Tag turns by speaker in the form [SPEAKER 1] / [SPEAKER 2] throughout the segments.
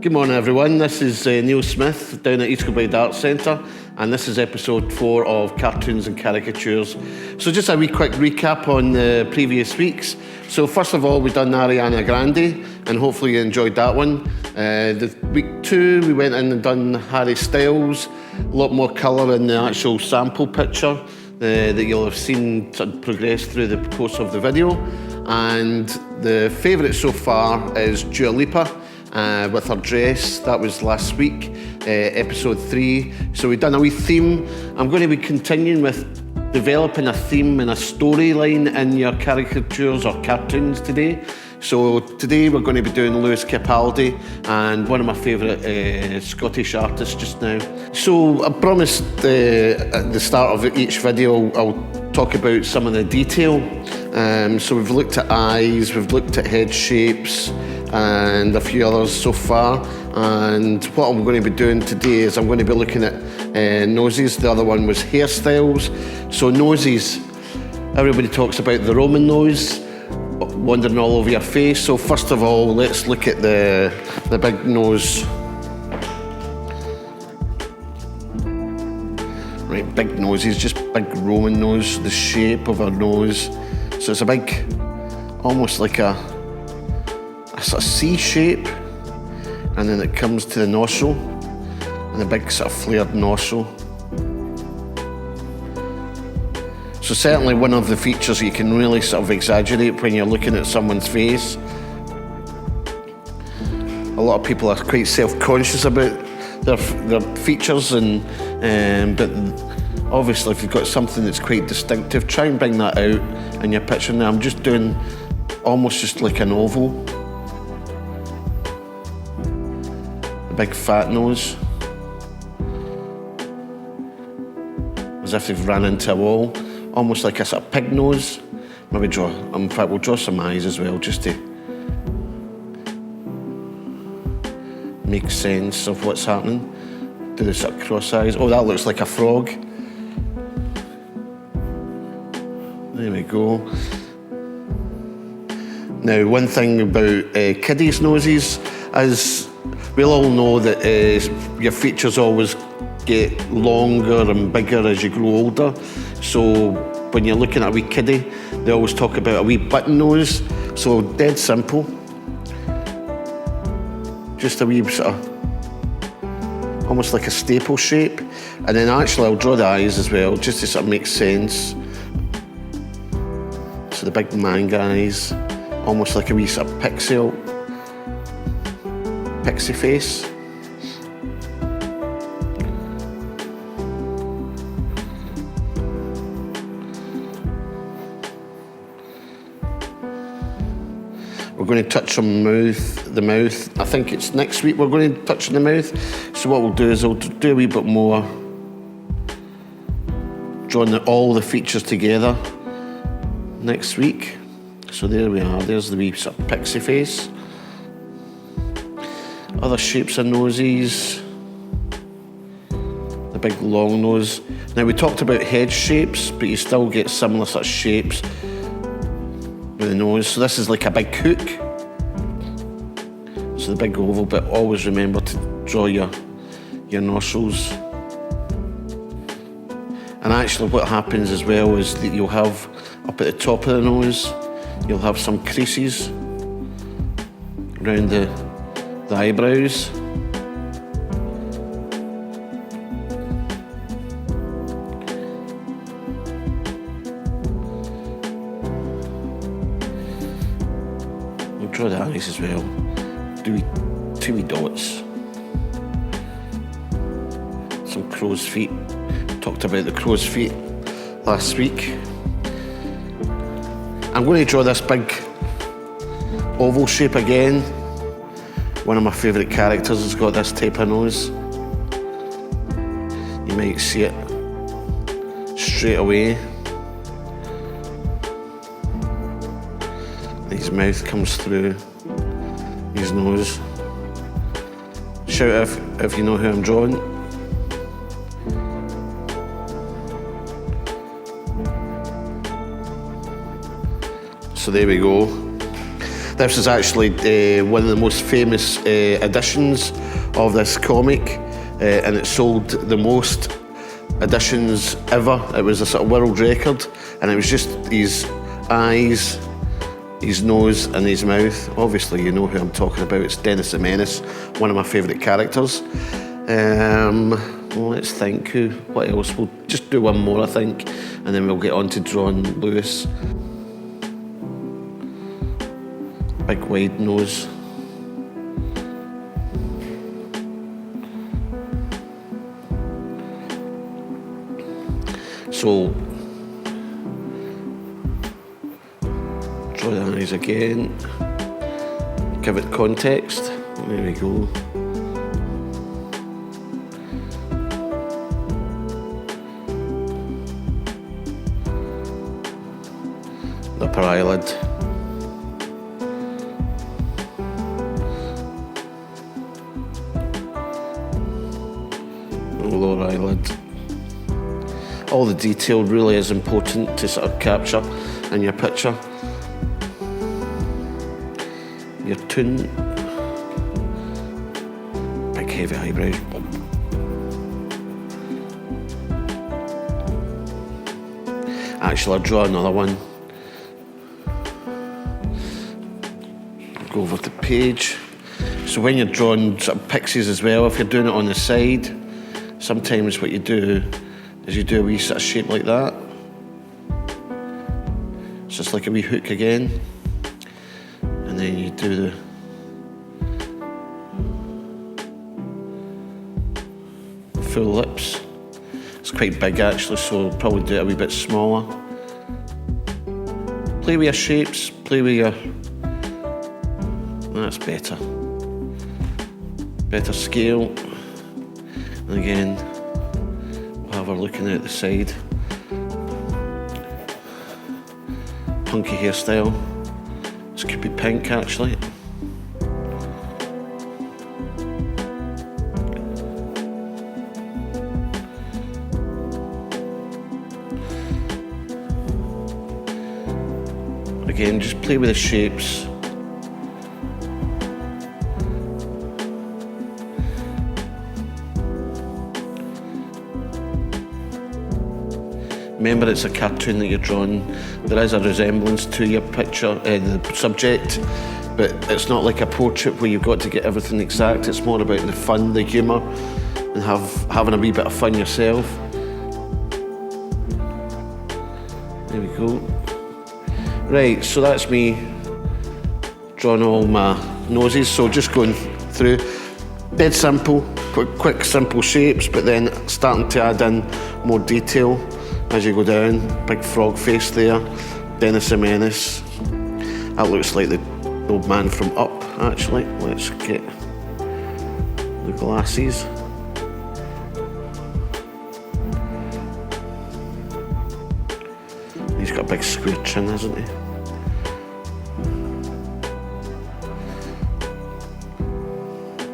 [SPEAKER 1] Good morning, everyone. This is Neil Smith down at East Kilbride Arts Centre, and this is episode 4 of Cartoons and Caricatures. So just a wee quick recap on the previous weeks. So first of all, we've done Ariana Grande, and hopefully you enjoyed that one. The week 2, we went in and done Harry Styles, a lot more colour in the actual sample picture that you'll have seen progress through the course of the video. And the favourite so far is Dua Lipa. With her dress. That was last week, episode 3. So we've done a wee theme. I'm going to be continuing with developing a theme and a storyline in your caricatures or cartoons today. So today we're going to be doing Lewis Capaldi, and one of my favourite Scottish artists just now. So I promised at the start of each video I'll talk about some of the detail. So we've looked at eyes, we've looked at head shapes, and a few others so far. And what I'm going to be doing today is I'm going to be looking at noses. The other one was hairstyles. So noses, everybody talks about the Roman nose, wandering all over your face. So first of all, let's look at the big nose. Right, big noses, just big Roman nose, the shape of our nose. So it's a big, almost like a sort of C shape, and then it comes to the nostril, and a big sort of flared nostril. So certainly one of the features you can really sort of exaggerate when you're looking at someone's face. A lot of people are quite self-conscious about their features, but obviously if you've got something that's quite distinctive, try and bring that out in your picture. Now I'm just doing almost just like an oval. Big fat nose, as if they've ran into a wall, almost like a sort of pig nose. Maybe in fact we'll draw some eyes as well, just to make sense of what's happening. Do the sort of cross eyes. Oh, that looks like a frog. There we go. Now, one thing about kiddies' noses is we'll all know that your features always get longer and bigger as you grow older. So when you're looking at a wee kiddie, they always talk about a wee button nose. So dead simple. Just a wee sort of, almost like a staple shape. And then actually I'll draw the eyes as well, just to sort of make sense. So the big manga eyes, almost like a wee sort of pixie face. We're going to touch on the mouth. I think it's next week we're going to touch on the mouth. So what we'll do is I'll do a wee bit more, drawing all the features together next week. So there we are, there's the wee sort of pixie face. Other shapes of noses, the big long nose. Now we talked about head shapes, but you still get similar sort of shapes with the nose. So this is like a big hook. So the big oval, but always remember to draw your nostrils. And actually what happens as well is that you'll have, up at the top of the nose, you'll have some creases around the eyebrows. We'll draw the eyes as well. Do 2 wee dots. Some crow's feet. Talked about the crow's feet last week. I'm going to draw this big oval shape again. One of my favourite characters has got this type of nose. You might see it straight away. His mouth comes through his nose. Shout out if you know who I'm drawing. So there we go. This is actually one of the most famous editions of this comic, and it sold the most editions ever. It was a sort of world record, and it was just his eyes, his nose and his mouth. Obviously you know who I'm talking about. It's Dennis the Menace, one of my favourite characters. Well, let's think, what else? We'll just do one more, I think, and then we'll get on to drawing Lewis. Big wide nose. So, draw the eyes again, give it context, there we go. The upper eyelid. The lower eyelid. All the detail really is important to sort of capture in your picture. Your toon. Big heavy eyebrows. Actually, I'll draw another one. Go over the page. So when you're drawing sort of pixies as well, if you're doing it on the side, sometimes what you do is you do a wee sort of shape like that. It's just like a wee hook again. And then you do the full lips. It's quite big actually, so I'll probably do it a wee bit smaller. Play with your shapes, play with your... That's better. Better scale. And again, we'll have her looking out the side. Punky hairstyle. This could be pink actually. Again, just play with the shapes. Remember, it's a cartoon that you're drawing. There is a resemblance to your picture, the subject, but it's not like a portrait where you've got to get everything exact. It's more about the fun, the humour, and having a wee bit of fun yourself. There we go. Right, so that's me drawing all my noses. So just going through, dead simple, quick simple shapes, but then starting to add in more detail as you go down. Big frog face there, Dennis the Menace. That looks like the old man from Up, actually. Let's get the glasses. He's got a big square chin, hasn't he?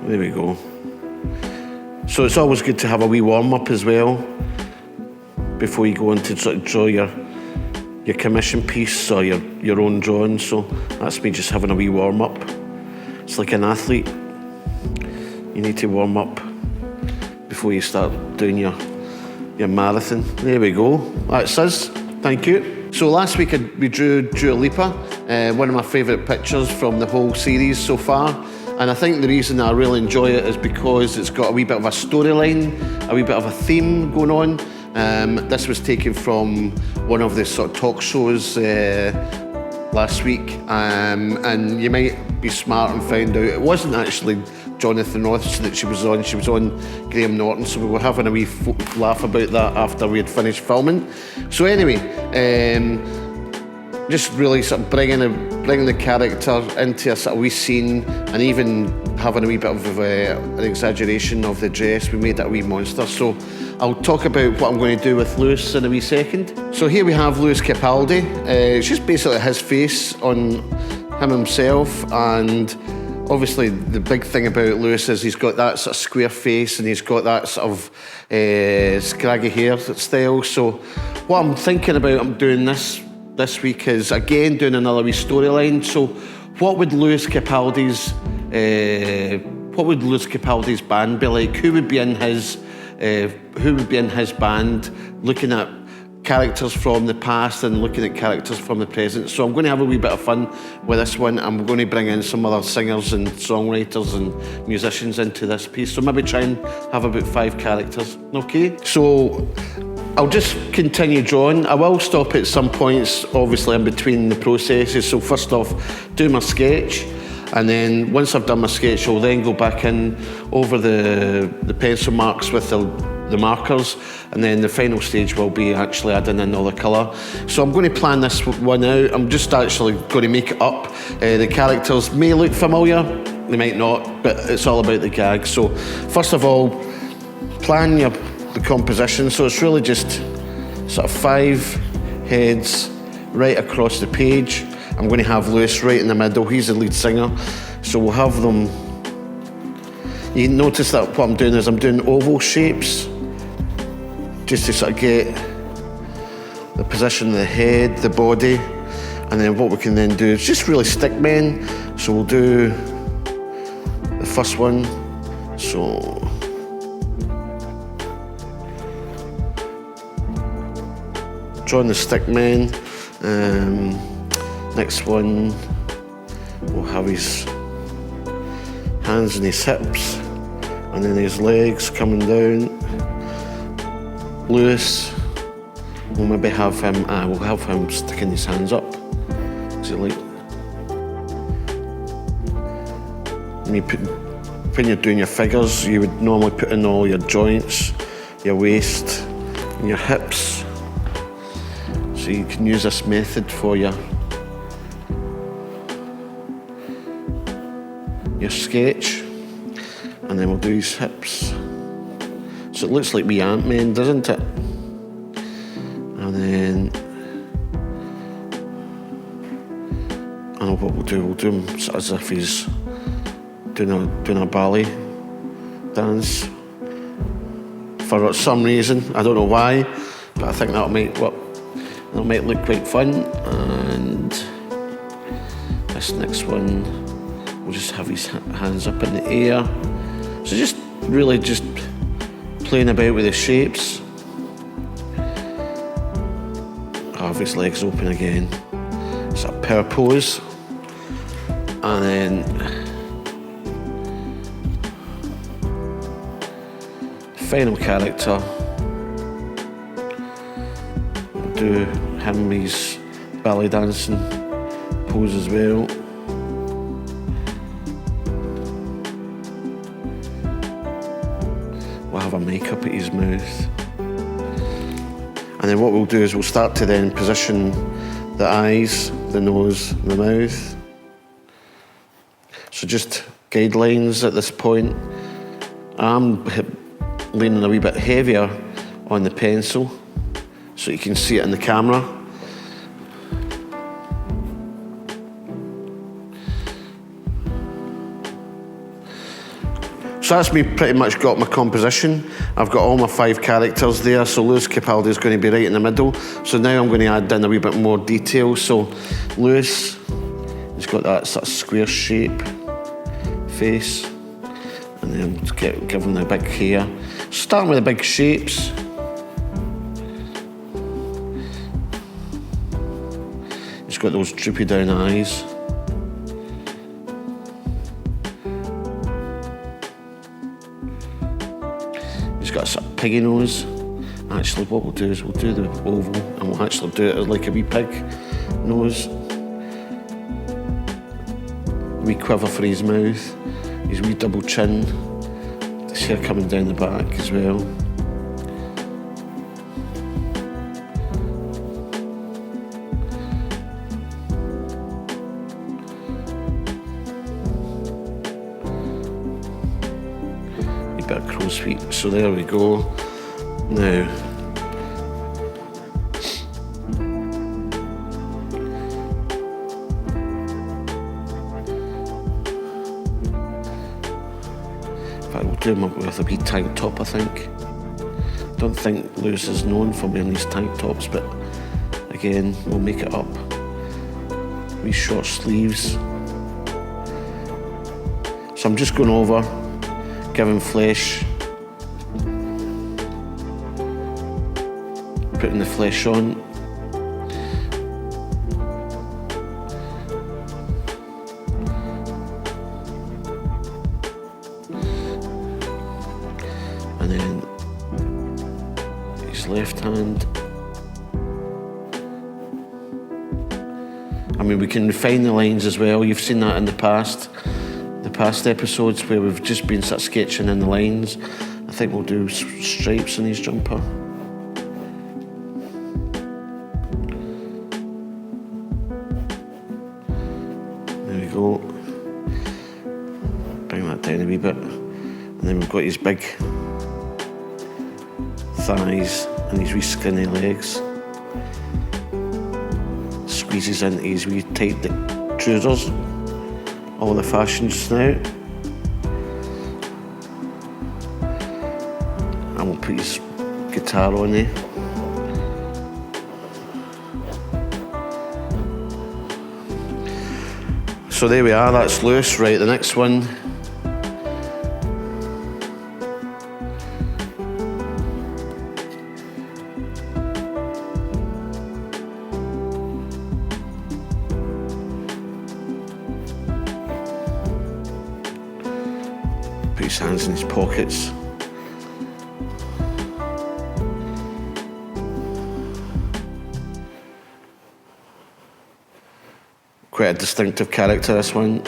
[SPEAKER 1] There we go. So it's always good to have a wee warm-up as well before you go on to sort of draw your commission piece or your own drawing. So that's me just having a wee warm-up. It's like an athlete. You need to warm up before you start doing your marathon. There we go. That's us. Thank you. So last week we drew Dua Lipa, one of my favourite pictures from the whole series so far. And I think the reason I really enjoy it is because it's got a wee bit of a storyline, a wee bit of a theme going on. This was taken from one of the sort of talk shows last week, and you might be smart and find out it wasn't actually Jonathan Ross that she was on. She was on Graham Norton, so we were having a wee laugh about that after we had finished filming. So anyway, just really sort of bringing the character into a sort of wee scene, and even having a wee bit of an exaggeration of the dress. We made that a wee monster. So I'll talk about what I'm going to do with Lewis in a wee second. So here we have Lewis Capaldi. It's just basically his face on him himself, and obviously the big thing about Lewis is he's got that sort of square face and he's got that sort of scraggy hair style. So what I'm thinking about I'm doing this week is again doing another wee storyline. So what would Lewis Capaldi's band be like? Who would be in his band, looking at characters from the past and looking at characters from the present. So I'm going to have a wee bit of fun with this one. I'm going to bring in some other singers and songwriters and musicians into this piece. So maybe try and have about 5 characters. Okay? So I'll just continue drawing. I will stop at some points, obviously, in between the processes. So first off, do my sketch. And then once I've done my sketch, I'll then go back in over the pencil marks with the markers, and then the final stage will be actually adding in all the colour. So I'm going to plan this one out. I'm just actually going to make it up. The characters may look familiar, they might not, but it's all about the gag. So first of all, plan the composition. So it's really just sort of 5 heads right across the page. I'm going to have Lewis right in the middle. He's the lead singer. So we'll have them. You notice that what I'm doing is I'm doing oval shapes just to sort of get the position of the head, the body, and then what we can then do is just really stick men. So we'll do the first one. So drawing the stick men. Next one, we'll have his hands and his hips, and then his legs coming down. Lewis, we'll maybe have him, we'll have him sticking his hands up. Is it like, when you're doing your figures, you would normally put in all your joints, your waist, and your hips. So you can use this method for your sketch, and then we'll do his hips. So it looks like wee Ant-Man, doesn't it? And then, I know what we'll do him as if he's doing a ballet dance. For some reason, I don't know why, but I think that might look quite fun. And this next one, we'll just have his hands up in the air. So just really just playing about with the shapes. Have his legs open again. It's a power pose. And then final character. We'll do him his ballet dancing pose as well. We'll have a makeup at his mouth. And then what we'll do is we'll start to then position the eyes, the nose, the mouth. So just guidelines at this point. I'm leaning a wee bit heavier on the pencil so you can see it in the camera. So that's me pretty much got my composition. I've got all my 5 characters there, so Lewis Capaldi is going to be right in the middle. So now I'm going to add in a wee bit more detail. So Lewis, he's got that sort of square shape face, and then give him the big hair. Starting with the big shapes. He's got those droopy down eyes. He's got a sort of piggy nose. Actually, what we'll do is we'll do the oval, and we'll actually do it as like a wee pig nose. A wee quiver for his mouth, his wee double chin, his hair coming down the back as well. A bit of crow's feet. So there we go. Now, we'll do him up with a wee tank top, I think. Don't think Lewis is known for wearing these tank tops, but again, we'll make it up. Wee short sleeves. So I'm just going over, giving flesh, putting the flesh on. And then his left hand. I mean, we can refine the lines as well. You've seen that in the past episodes where we've just been sort of sketching in the lines. I think we'll do stripes in his jumper. There we go. Bring that down a wee bit. And then we've got his big thighs and his wee skinny legs. Squeezes into his wee tight trousers. All the fashion just now. And we'll put his guitar on there. So there we are, that's loose. Right, the next one. Put his hands in his pockets. Quite a distinctive character, this one.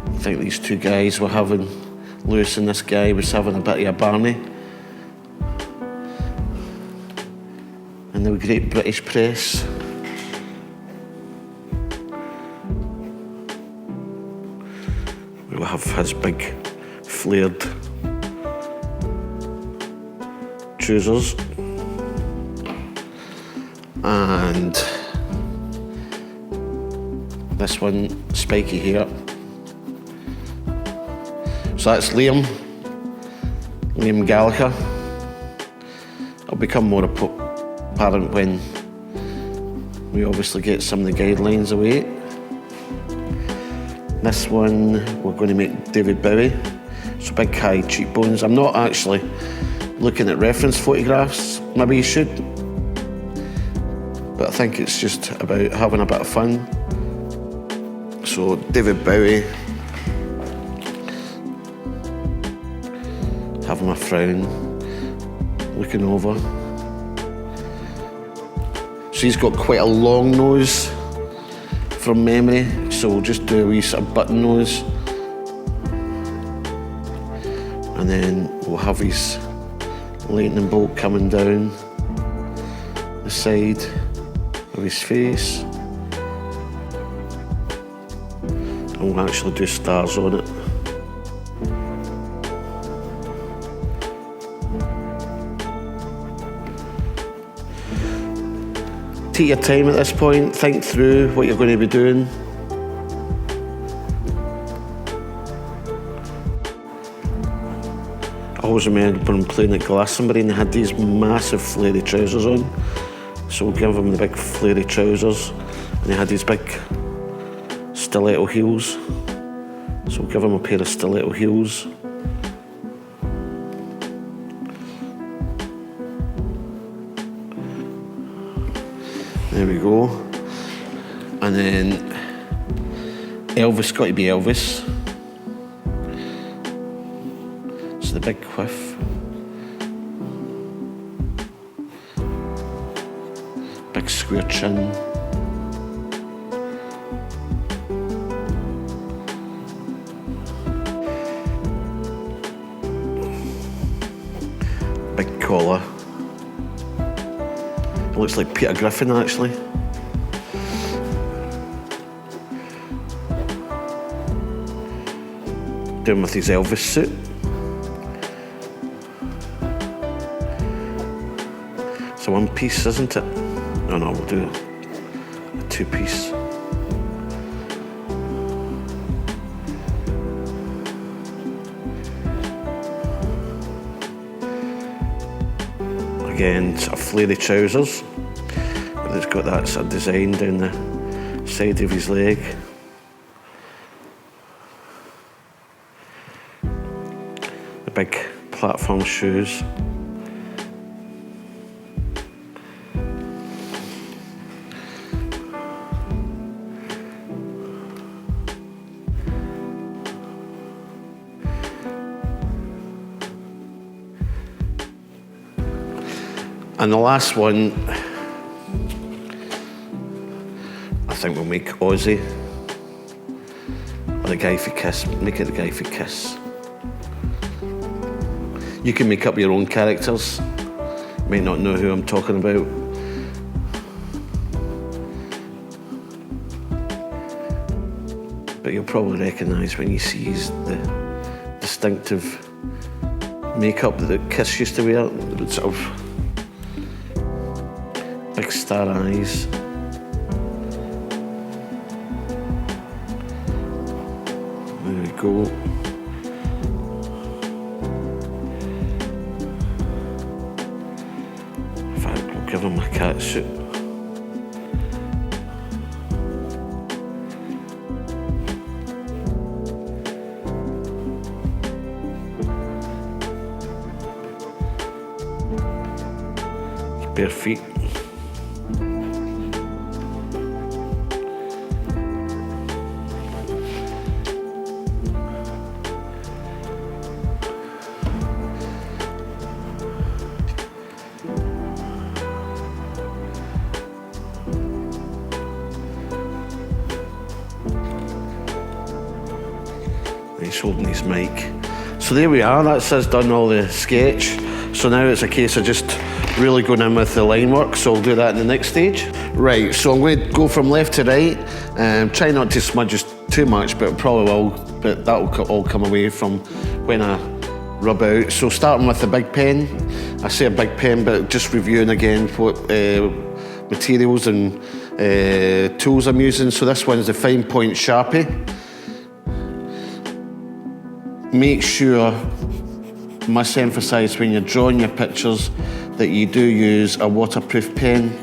[SPEAKER 1] I think these two guys were having, Lewis and this guy was having a bit of a barney. In the Great British Press. We'll have his big flared trousers and this one spiky hair. So that's Liam Gallagher. It'll become more apparent when we obviously get some of the guidelines away. This one we're going to make David Bowie. So big high cheekbones. I'm not actually looking at reference photographs. Maybe you should, but I think it's just about having a bit of fun. So David Bowie, having a frown, looking over. So he's got quite a long nose from memory, so we'll just do a wee sort of button nose. And then we'll have his lightning bolt coming down the side of his face. And we'll actually do stars on it. Take your time at this point, think through what you're going to be doing. I always remember when playing at Glastonbury and they had these massive flary trousers on. So we'll give them the big flary trousers and they had these big stiletto heels. So we'll give them a pair of stiletto heels. There we go. And then Elvis, got to be Elvis. So the big quiff. Big square chin. Big collar. It looks like Peter Griffin, actually. Doing with his Elvis suit. It's a one piece, isn't it? No, we'll do a two piece. Again, sort of flary trousers. It's got that sort of design down the side of his leg. The big platform shoes. And the last one, I think we'll make Ozzy, or the guy for Kiss. Make it the guy for Kiss. You can make up your own characters. You may not know who I'm talking about. But you'll probably recognise when you see the distinctive makeup that Kiss used to wear. It would sort of big star eyes. There we go. In fact, we'll give him a cat suit. Bare feet. He's holding his mic. So there we are, that's us done all the sketch. So now it's a case of just really going in with the line work, so I'll do that in the next stage. Right, so I'm going to go from left to right, try not to smudge us too much, but probably will, but that will all come away from when I rub out. So starting with the big pen, I say a big pen, but just reviewing again what materials and tools I'm using. So this one is the fine point Sharpie. Make sure, must emphasise when you're drawing your pictures that you do use a waterproof pen,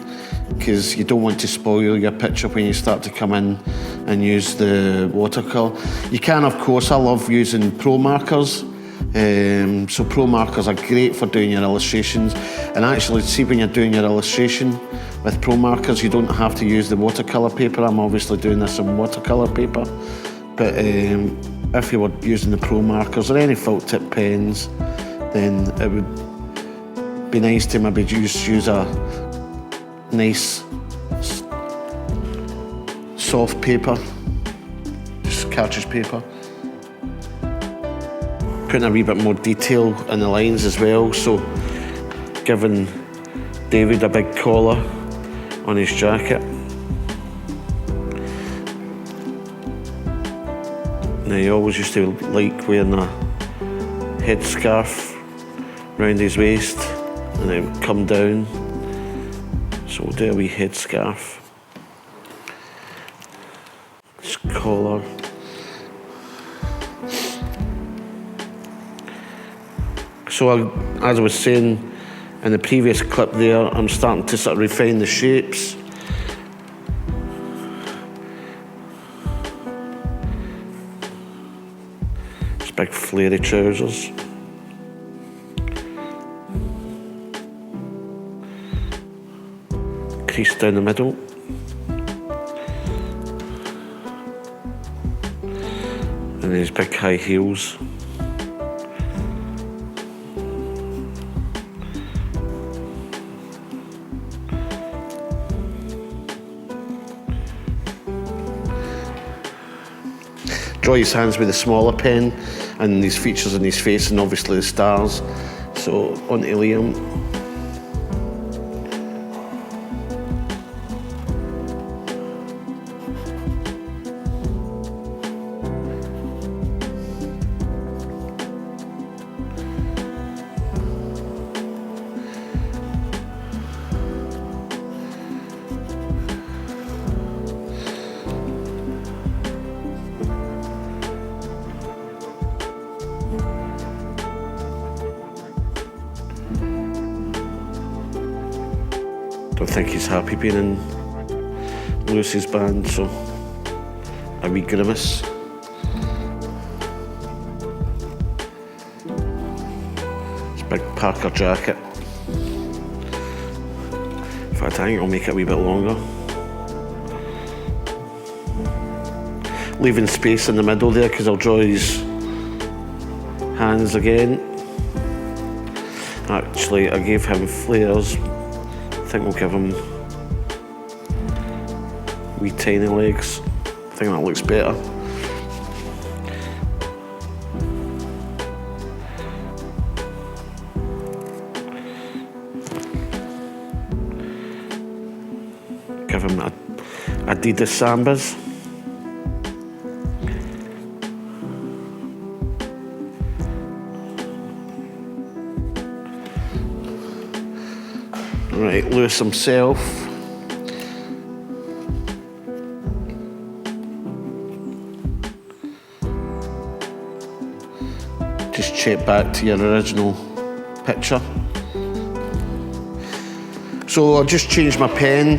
[SPEAKER 1] because you don't want to spoil your picture when you start to come in and use the watercolour. You can, of course, I love using pro markers. So pro markers are great for doing your illustrations. And actually, see, when you're doing your illustration with pro markers, you don't have to use the watercolour paper. I'm obviously doing this on watercolour paper. But if you were using the pro markers or any felt tip pens, then it would be nice to maybe just use a nice soft paper, just cartridge paper. Putting a wee bit more detail in the lines as well, so giving David a big collar on his jacket. Now, he always used to like wearing a headscarf round his waist and it would come down. So we'll do a wee headscarf. This collar. So as I was saying in the previous clip there, I'm starting to sort of refine the shapes. Big flary trousers. Crease down the middle. And these big high heels. Draw his hands with a smaller pen and these features in his face and obviously the stars. So on to Liam. don't think he's happy being in Lewis's band, so a wee grimace. His big Parker jacket. In fact, I think I'll make it a wee bit longer. Leaving space in the middle there because I'll draw his hands again. Actually, I gave him flares. I think we'll give him wee tiny legs. I think that looks better. Give him Adidas Sambas. Right, Lewis himself. Just check back to your original picture. So I'll just change my pen.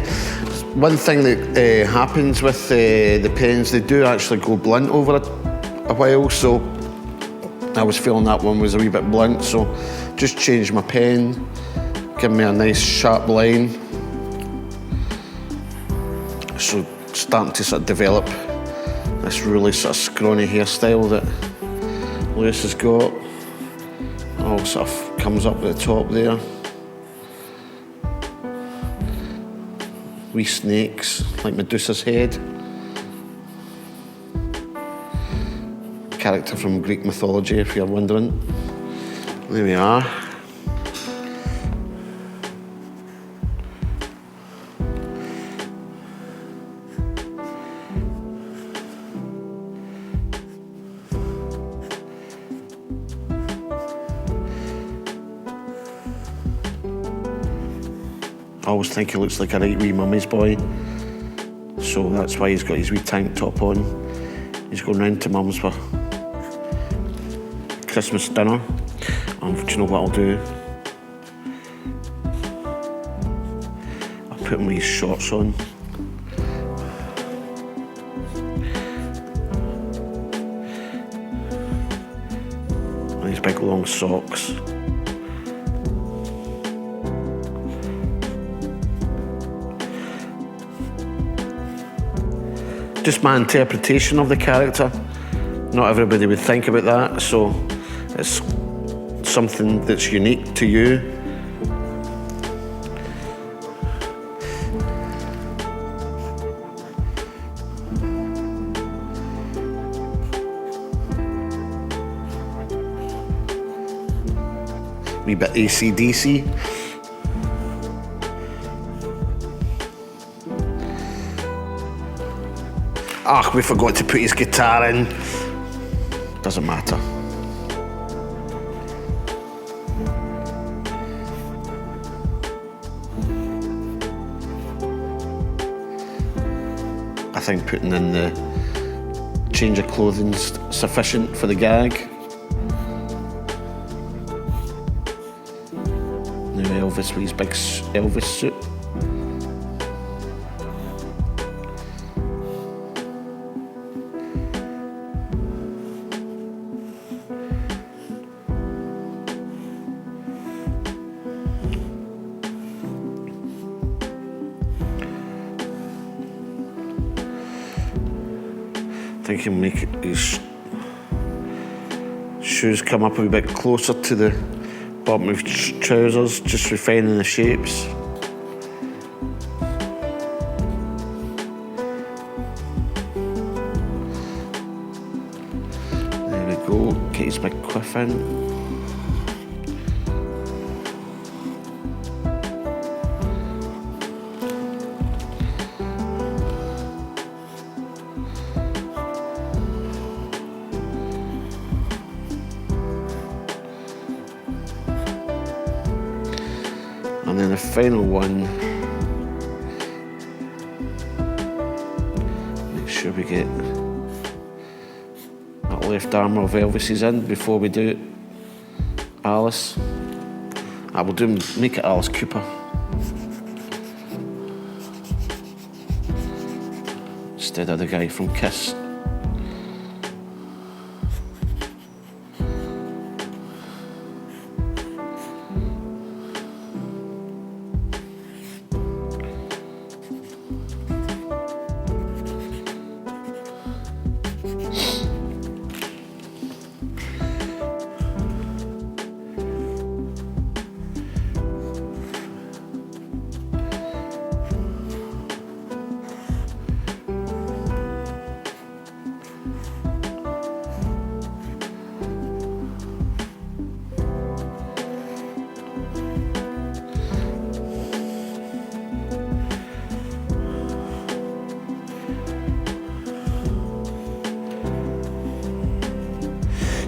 [SPEAKER 1] One thing that happens with the pens, they do actually go blunt over a while, so I was feeling that one was a wee bit blunt, so just change my pen. Give me a nice sharp line. So starting to sort of develop this really sort of scrawny hairstyle that Lewis has got. All sort of comes up at the top there. Wee snakes, like Medusa's head. Character from Greek mythology, if you're wondering. There we are. I always think he looks like a right wee mummy's boy, so that's why he's got his wee tank top on. He's going round to mum's for Christmas dinner. Do you know what I'll do? I'll put my shorts on. And these big long socks. Just my interpretation of the character. Not everybody would think about that, so it's something that's unique to you. Wee bit AC/DC. Ah, we forgot to put his guitar in. Doesn't matter. I think putting in the change of clothing's sufficient for the gag. Now Elvis with his big Elvis suit. I think he'll make his shoes come up a bit closer to the bottom of his trousers, just refining the shapes. There we go, get his big quiff in. And then the final one, make sure we get that left arm of Elvis's in before we do Alice. I will make it Alice Cooper. instead of the guy from Kiss.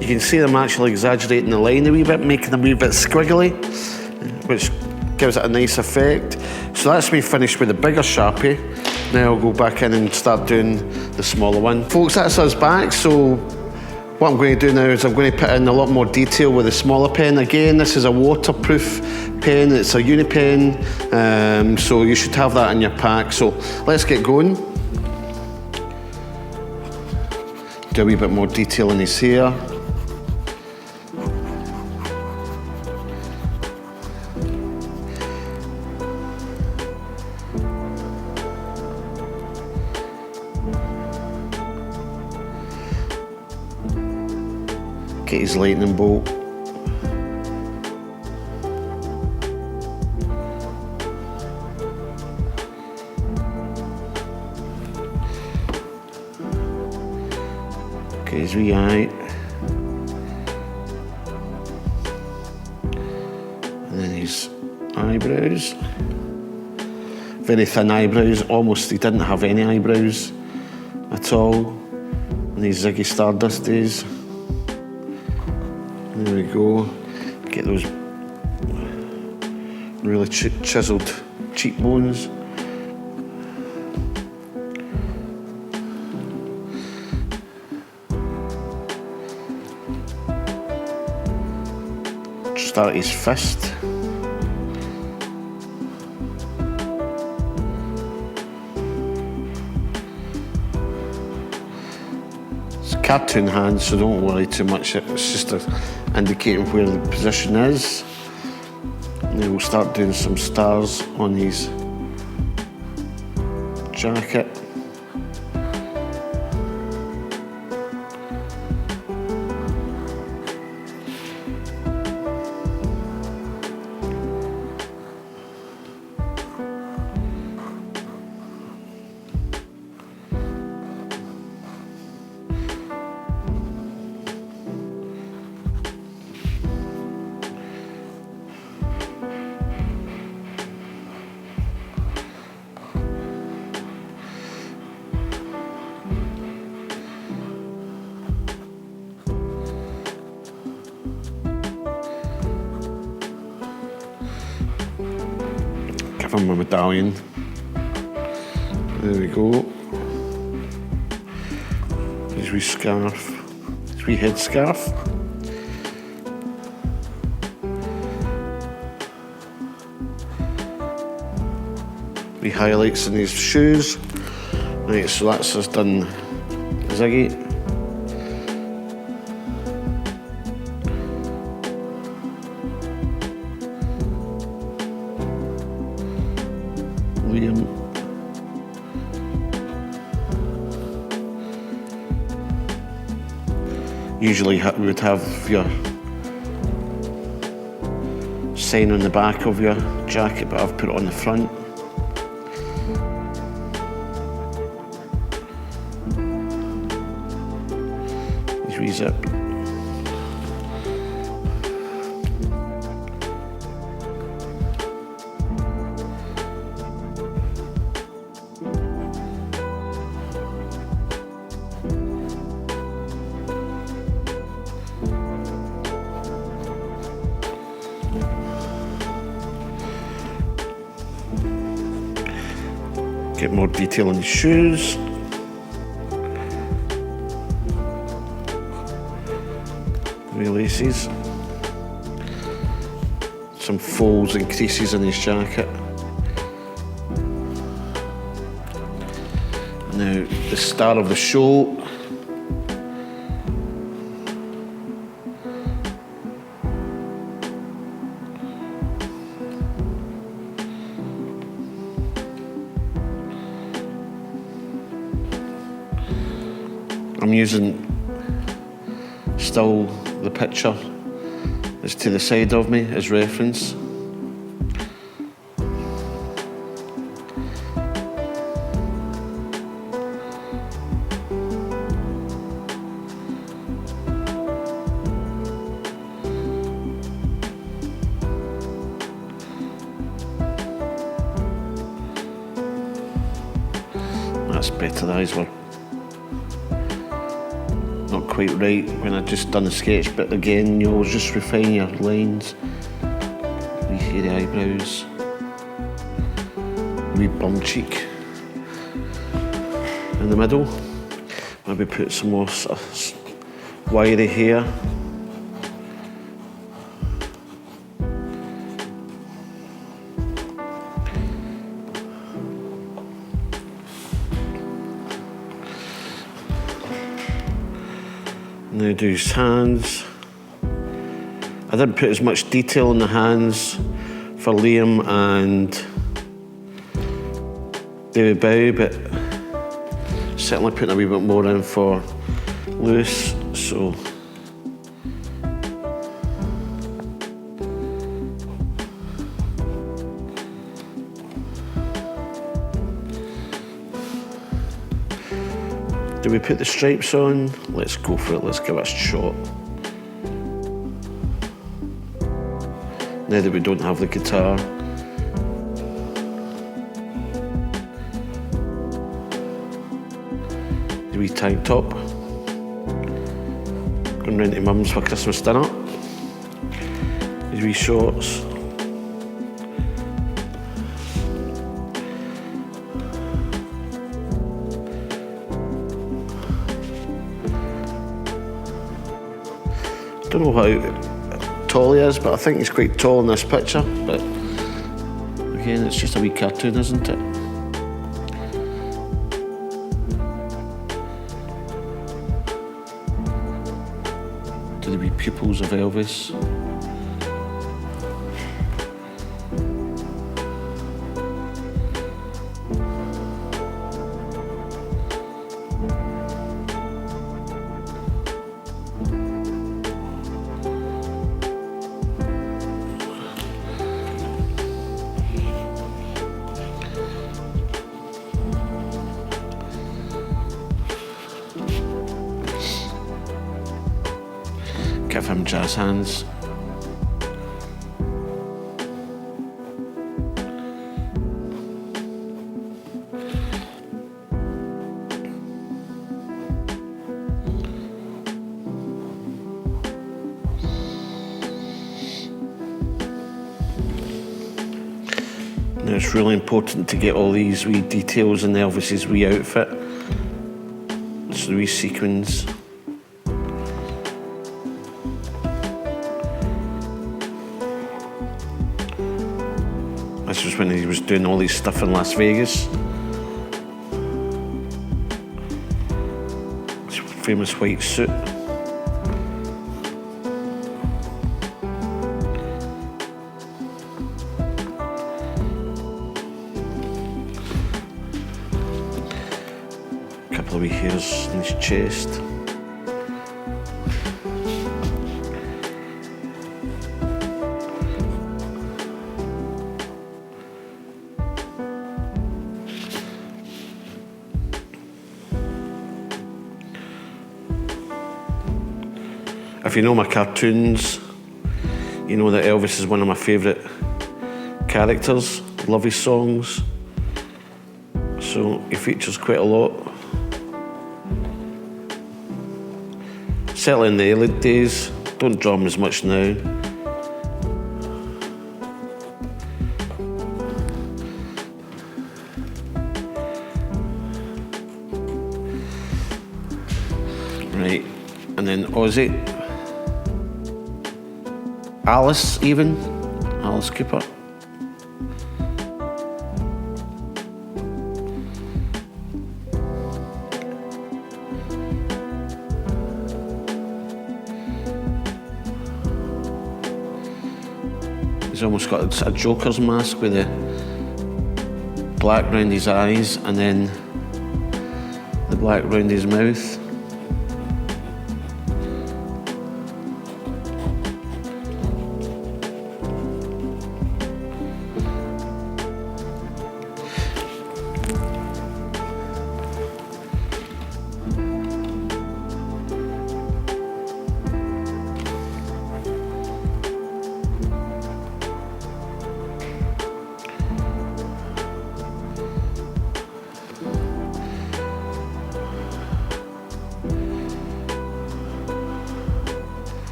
[SPEAKER 1] You can see them actually exaggerating the line a wee bit, making them a wee bit squiggly, which gives it a nice effect. So that's me finished with the bigger Sharpie. Now I'll go back in and start doing the smaller one. Folks, that's us back. So what I'm going to do now is I'm going to put in a lot more detail with the smaller pen. Again, this is a waterproof pen. It's a uni pen, so you should have that in your pack. So let's get going. Do a wee bit more detail in his hair. Get his lightning bolt. Get his wee eye. And then his eyebrows. Very thin eyebrows, almost he didn't have any eyebrows at all. And these Ziggy Stardust days. There we go. Get those really chiseled cheekbones. Start his fist. It's cartoon hands, so don't worry too much. It's just indicating where the position is. And then we'll start doing some stars on his jacket. Give him a medallion. There we go. His wee scarf. His wee head scarf. Wee highlights in his shoes. Right, so that's us done Ziggy. Liam. Usually we would have your sign on the back of your jacket, but I've put it on the front. His wee zip. Get more detail on his shoes. Laces. Some folds and creases in his jacket. Now, the star of the show. I'm using still the picture that's to the side of me as reference. That's better, the eyes were not quite right when I just done the sketch, but again, you always just refine your lines. Wee hairy eyebrows, wee bum cheek in the middle. Maybe put some more sort of wiry hair. Now do his hands. I didn't put as much detail in the hands for Liam and David Bowie, but certainly putting a wee bit more in for Lewis, so. Do we put the stripes on? Let's go for it, let's give it a shot. Now that we don't have the guitar. The wee tank top. Going round to Mum's for Christmas dinner. These wee shorts. I don't know how tall he is, but I think he's quite tall in this picture. But again, it's just a wee cartoon, isn't it? To the wee pupils of Elvis. Give him jazz hands. Now it's really important to get all these wee details in Elvis's wee outfit. So the wee sequins. This was when he was doing all his stuff in Las Vegas. His famous white suit. A couple of wee hairs in his chest. If you know my cartoons, you know that Elvis is one of my favourite characters. Love his songs. So he features quite a lot. Certainly in the early days, don't draw him as much now. Right, and then Ozzy. Alice Cooper. He's almost got a Joker's mask with the black round his eyes and then the black round his mouth.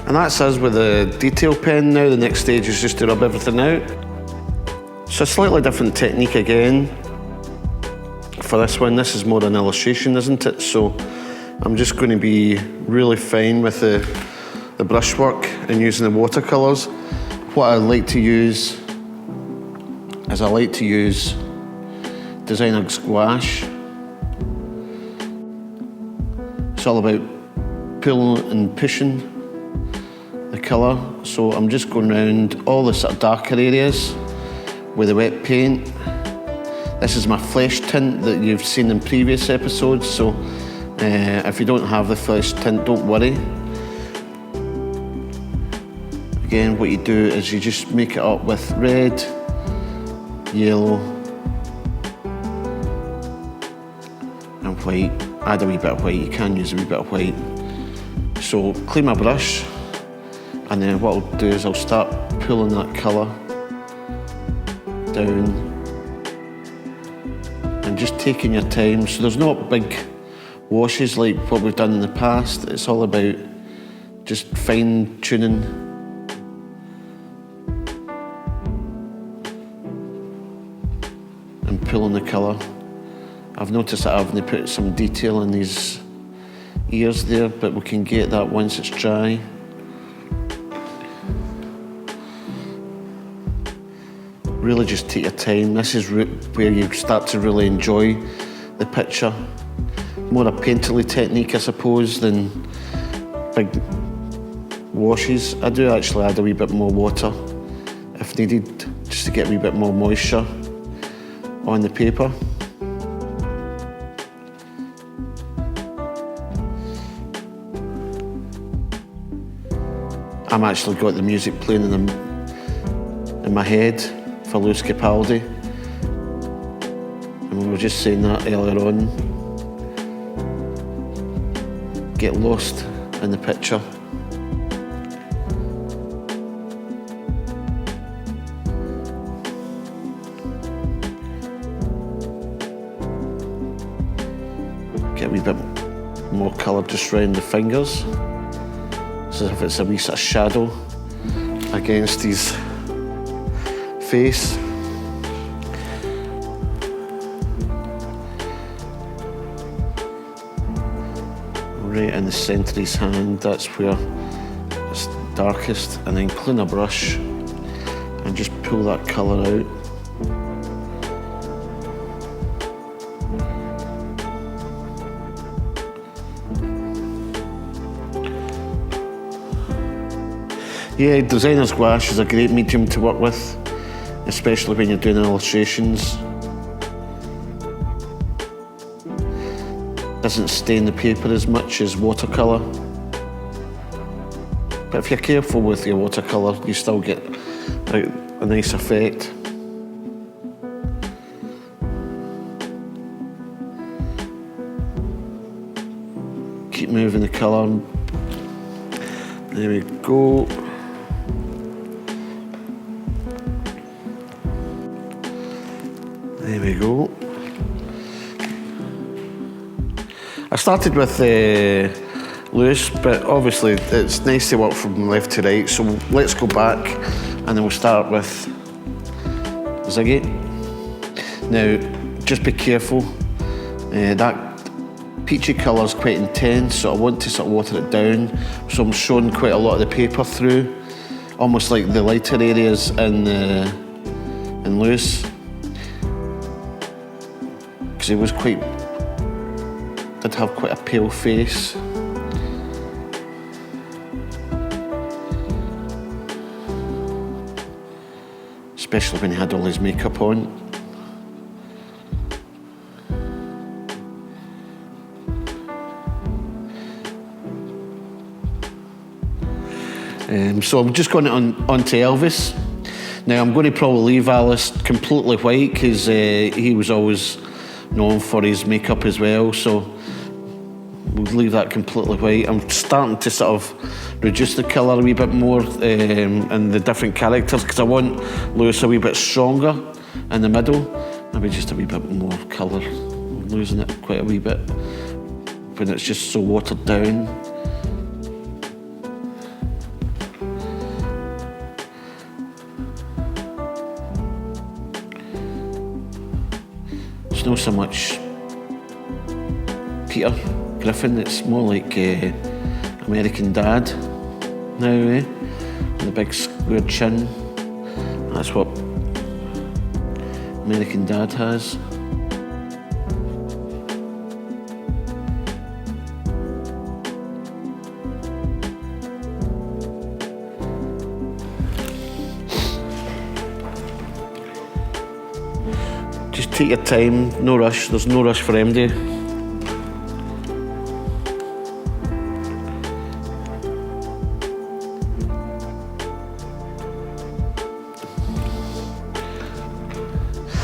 [SPEAKER 1] And that's us with the detail pen now. The next stage is just to rub everything out. So a slightly different technique again for this one. This is more an illustration, isn't it? So I'm just going to be really fine with the brushwork and using the watercolours. What I like to use is I like to use designer gouache. It's all about pulling and pushing the colour. So I'm just going around all the sort of darker areas with the wet paint. This is my flesh tint that you've seen in previous episodes, so if you don't have the flesh tint, don't worry. Again, what you do is you just make it up with red, yellow and white. Add a wee bit of white, you can use a wee bit of white. So clean my brush, and then what I'll do is I'll start pulling that colour down and just taking your time. So there's not big washes like what we've done in the past. It's all about just fine tuning. And pulling the colour. I've noticed that I've put some detail in these ears there, but we can get that once it's dry. Really just take your time. This is where you start to really enjoy the picture. More a painterly technique, I suppose, than big washes. I do actually add a wee bit more water if needed, just to get a wee bit more moisture on the paper. I'm actually got the music playing in my head for Lewis Capaldi, and we were just saying that earlier on. Get lost in the picture. Get a wee bit more colour just round the fingers, as if it's a wee sort of shadow against his face. Right in the centre of his hand, that's where it's darkest, and then clean a brush and just pull that colour out. Yeah, designer's gouache is a great medium to work with, especially when you're doing illustrations. Doesn't stain the paper as much as watercolour. But if you're careful with your watercolour, you still get a nice effect. Keep moving the colour. There we go. There we go. I started with Lewis, but obviously it's nice to work from left to right, so let's go back and then we'll start with Ziggy. Now, just be careful. That peachy colour is quite intense, so I want to sort of water it down, so I'm showing quite a lot of the paper through almost like the lighter areas in Lewis, because he was did have quite a pale face. Especially when he had all his makeup on. So I'm just going on to Elvis. Now I'm going to probably leave Alice completely white because he was always known for his makeup as well, so we'll leave that completely white. I'm starting to sort of reduce the colour a wee bit more in the different characters because I want Lewis a wee bit stronger in the middle, maybe just a wee bit more colour. I'm losing it quite a wee bit when it's just so watered down. It's not so much Peter Griffin, it's more like American Dad now, and the big square chin. That's what American Dad has. Just take your time, no rush, there's no rush for MD.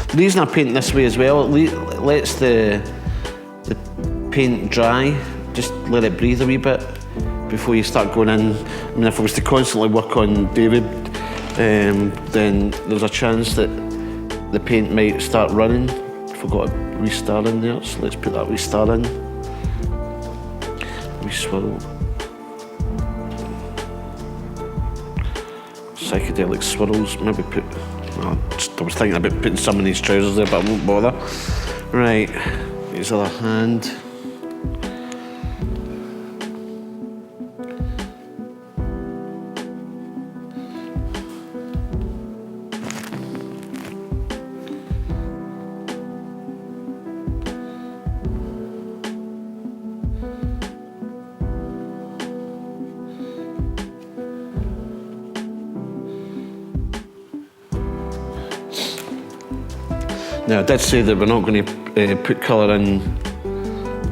[SPEAKER 1] The reason I paint this way as well, it lets the paint dry, just let it breathe a wee bit before you start going in. I mean, if I was to constantly work on David, then there's a chance that the paint might start running. Forgot a wee star in there, so let's put that wee star in. Wee swirl. Psychedelic swirls, maybe put... I was thinking about putting some in these trousers there, but I won't bother. Right, his other hand. Now I did say that we're not going to put colour in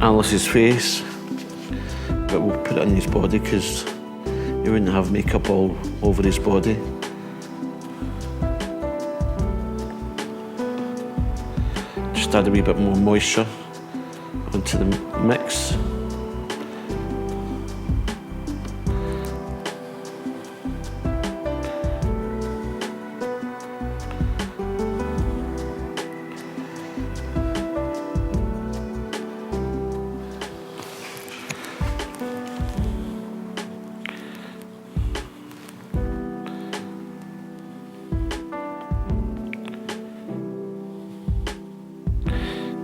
[SPEAKER 1] Alice's face, but we'll put it in his body because he wouldn't have makeup all over his body. Just add a wee bit more moisture onto the mix.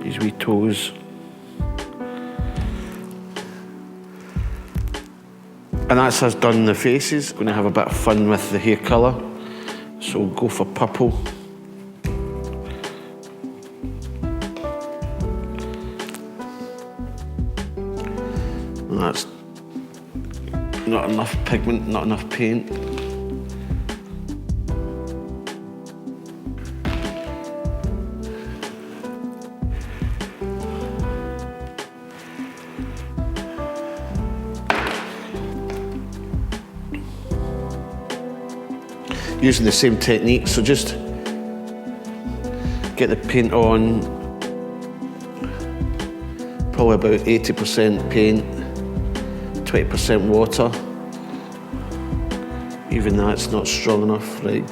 [SPEAKER 1] His wee toes. And that's us done the faces. Going to have a bit of fun with the hair colour. So we'll go for purple. And that's not enough pigment, not enough paint. Using the same technique, so just get the paint on, probably about 80% paint, 20% water. Even that's not strong enough, right?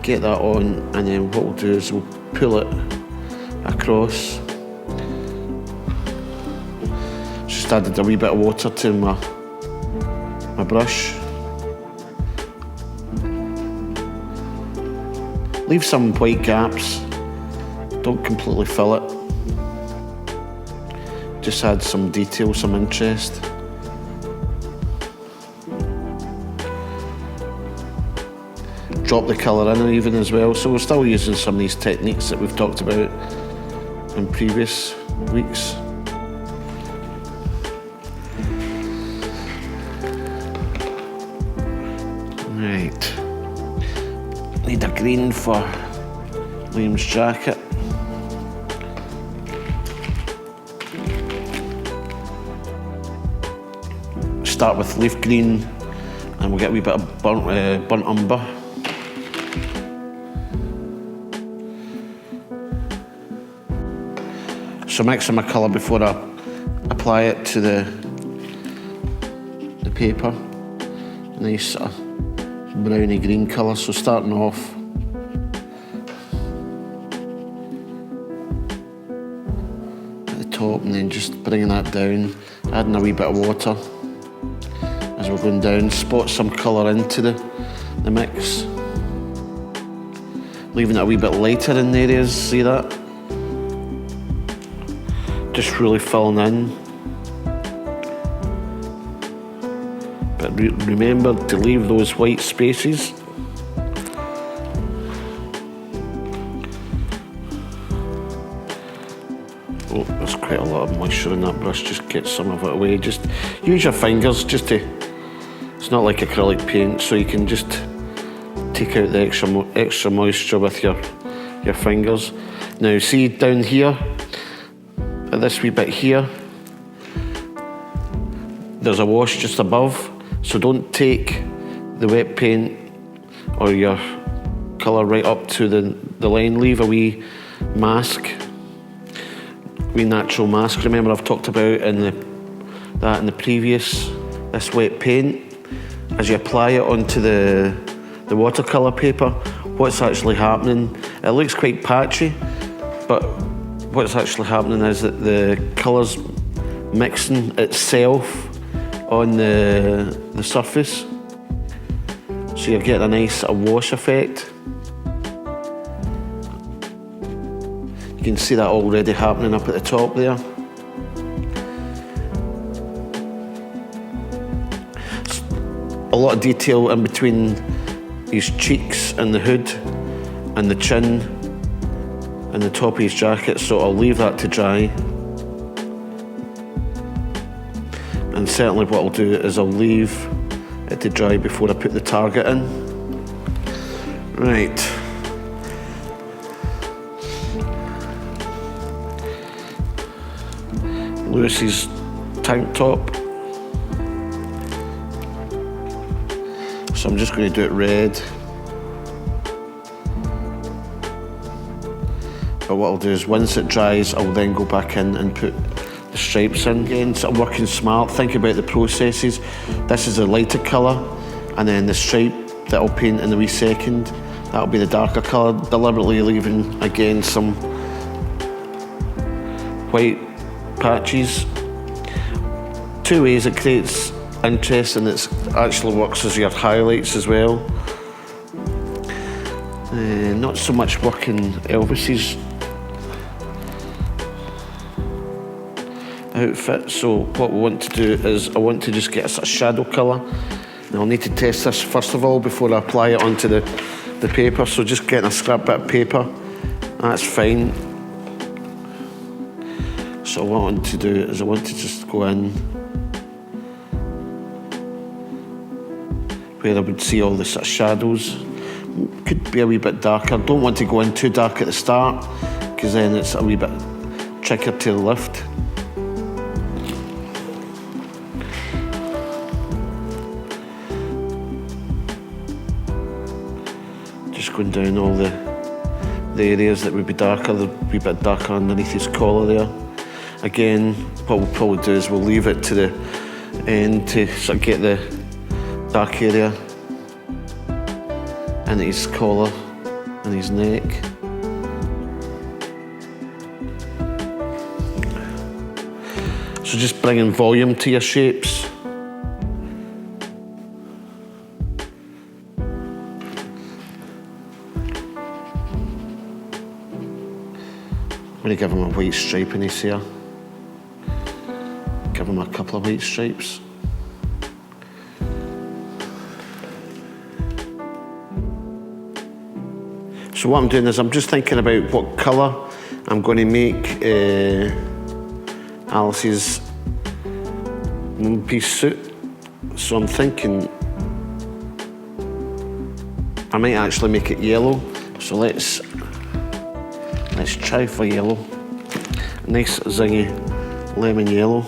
[SPEAKER 1] Get that on, and then what we'll do is we'll pull it across. Just added a wee bit of water to my brush. Leave some white gaps, don't completely fill it. Just add some detail, some interest. drop the colour in even as well. So we're still using some of these techniques that we've talked about in previous weeks. Right, need a green for Liam's jacket. Start with leaf green and we'll get a wee bit of burnt umber. So mixing my colour before I apply it to the paper. Nice sort of browny green colour. So starting off at the top and then just bringing that down, adding a wee bit of water as we're going down. Spot some colour into the mix. Leaving it a wee bit lighter in the areas, see that? Just really filling in. But remember to leave those white spaces. Oh, there's quite a lot of moisture in that brush, just get some of it away. Just use your fingers just to, it's not like acrylic paint, so you can just take out the extra moisture with your fingers. Now see down here, at this wee bit here, there's a wash just above, so don't take the wet paint or your colour right up to the line. Leave a wee mask, wee natural mask. Remember I've talked about that in the previous, this wet paint. As you apply it onto the watercolour paper, what's actually happening, it looks quite patchy, but what's actually happening is that the colour's mixing itself on the surface. So you're getting a nice wash effect. You can see that already happening up at the top there. A lot of detail in between his cheeks and the hood and the chin and the top of his jacket, so I'll leave that to dry. And certainly what I'll do is I'll leave it to dry before I put the target in. Right. Lewis's tank top. So I'm just going to do it red. But what I'll do is once it dries, I'll then go back in and put the stripes in. Again, sort of working smart, think about the processes. This is a lighter colour, and then the stripe that I'll paint in a wee second, that'll be the darker colour, deliberately leaving, again, some white patches. Two ways it creates interest, and it actually works as your highlights as well. Not so much working Elvis's outfit, so what we want to do is I want to just get a sort of shadow colour. Now I'll need to test this first of all before I apply it onto the paper, so just getting a scrap bit of paper, that's fine. So what I want to do is I want to just go in where I would see all the sort of shadows. Could be a wee bit darker. Don't want to go in too dark at the start, because then it's a wee bit trickier to lift. Just going down all the areas that would be darker, the wee bit darker underneath his collar there. Again, what we'll probably do is we'll leave it to the end to sort of get the dark area into his collar and his neck. So just bringing volume to your shapes. I'm going to give him a white stripe in his hair. Give him a couple of white stripes. So what I'm doing is I'm just thinking about what colour I'm going to make Alice's one-piece suit. So I'm thinking I might actually make it yellow. So let's try for yellow. Nice zingy lemon yellow.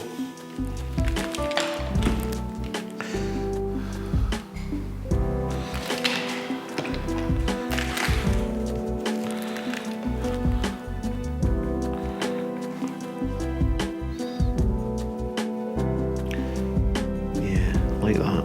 [SPEAKER 1] Like that.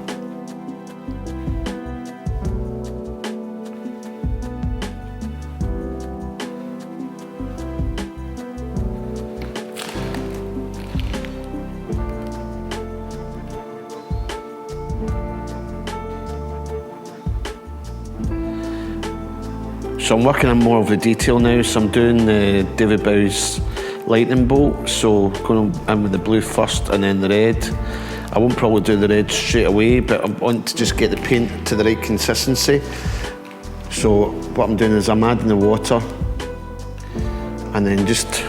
[SPEAKER 1] So I'm working on more of the detail now, so I'm doing David Bowie's lightning bolt, so going in with the blue first and then the red. I won't probably do the red straight away, but I want to just get the paint to the right consistency. So what I'm doing is I'm adding the water and then just